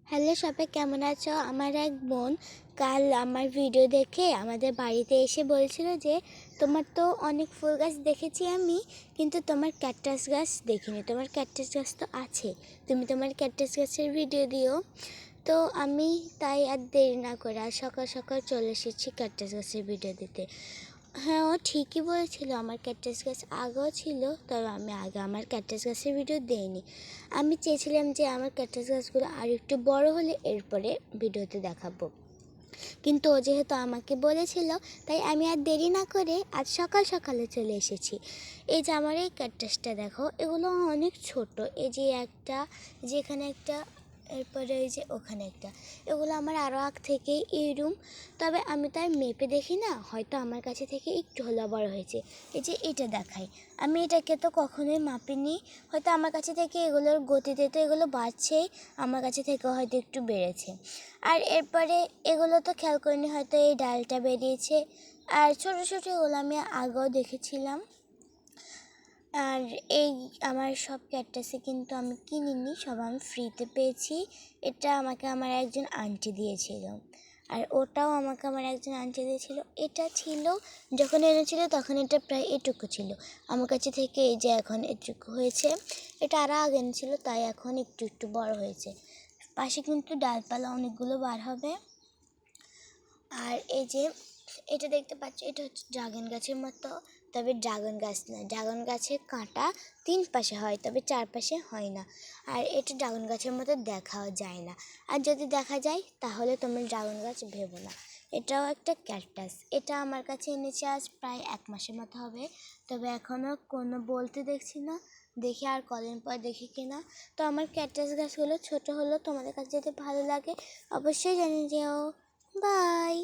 Hello সবাই, কেমন আছো? আমার এক বোন কাল আমার ভিডিও দেখে আমাদের বাড়িতে এসে বলছিল যে তোমার তো অনেক ফুল গাছ দেখেছি আমি, কিন্তু তোমার ক্যাকটাস গাছ দেখিনি। তোমার ক্যাকটাস গাছ তো আছে, তুমি তোমার ক্যাকটাস গাছের ভিডিও দিও। তো আমি তাই আর দেরি না করে আর সকাল সকাল চলে এসেছি ক্যাকটাস গাছের ভিডিও দিতে। হ্যাঁ, ও ঠিকই বলেছিল, আমার ক্যাকটাস গাছ আগেও ছিল, তবে আমি আগে আমার ক্যাকটাস গাছের ভিডিও দিইনি। আমি চেয়েছিলাম যে আমার ক্যাকটাস গাছগুলো আর একটু বড় হলে এরপরে ভিডিওতে দেখাবো, কিন্তু ও যেহেতু আমাকে বলেছিল তাই আমি আর দেরি না করে আজ সকাল সকালে চলে এসেছি। এই যে আমার এই ক্যাকটাসটা দেখো, এগুলো অনেক ছোট। এই যে একটা, যেখানে একটা, এরপরে এই যে ওখানে একটা, এগুলো আমার আরও আগ থেকেই এইরুম। তবে আমি তাই মেপে দেখি না, হয়তো আমার কাছে থেকে একটু হলো বড় হয়েছে। এই যে এটা দেখাই, আমি এটাকে তো কখনোই মাপিনি, হয়তো আমার কাছে থেকে এগুলোর গতিতে তো এগুলো বাড়ছেই, আমার কাছে থেকে হয়তো একটু বেড়েছে। আর এরপরে এগুলো তো খেয়াল করিনি, হয়তো এই ডালটা বেরিয়েছে। আর ছোটো ছোটো এগুলো আমি আগেও দেখেছিলাম। আর এই আমার সব ক্যাকটাসে কিন্তু আমি কিনিনি, সব আমি ফ্রিতে পেয়েছি। এটা আমাকে আমার একজন আন্টি দিয়েছিল, আর ওটাও আমাকে আমার একজন আন্টি দিয়েছিল। এটা ছিল যখন এনেছিল তখন এটা প্রায় এটুকু ছিল আমার কাছে থেকে, এই যে এখন এটুকু হয়েছে। এটা আরও আগে এনেছিল, তাই এখন একটু একটু বড় হয়েছে। পাশে কিন্তু ডালপালা অনেকগুলো বার হবে। আর এই যে এটা দেখতে পাচ্ছ, এটা হচ্ছে ড্রাগন গাছের মতো, তবে ড্রাগন গাছ না, ড্রাগন গাছের কাঁটা 3 পাশে হয়, তবে 4 পাশে হয় না। আর এটা ড্রাগন গাছের মতো দেখাও যায় না, আর যদি দেখা যায় তাহলে তুমি ড্রাগন গাছ ভেবো না। এটাও একটা ক্যাকটাস। এটা আমার কাছে এনেছে আজ প্রায় 1 মাসের মতো হবে, তবে এখনও কোনো বলতে দেখছি না। দেখি আর কদিন পর দেখি কিনা। তো আমার ক্যাকটাস গাছগুলো ছোট হলো, তোমাদের কাছে যদি ভালো লাগে অবশ্যই জানিয়ে যেও। বাই।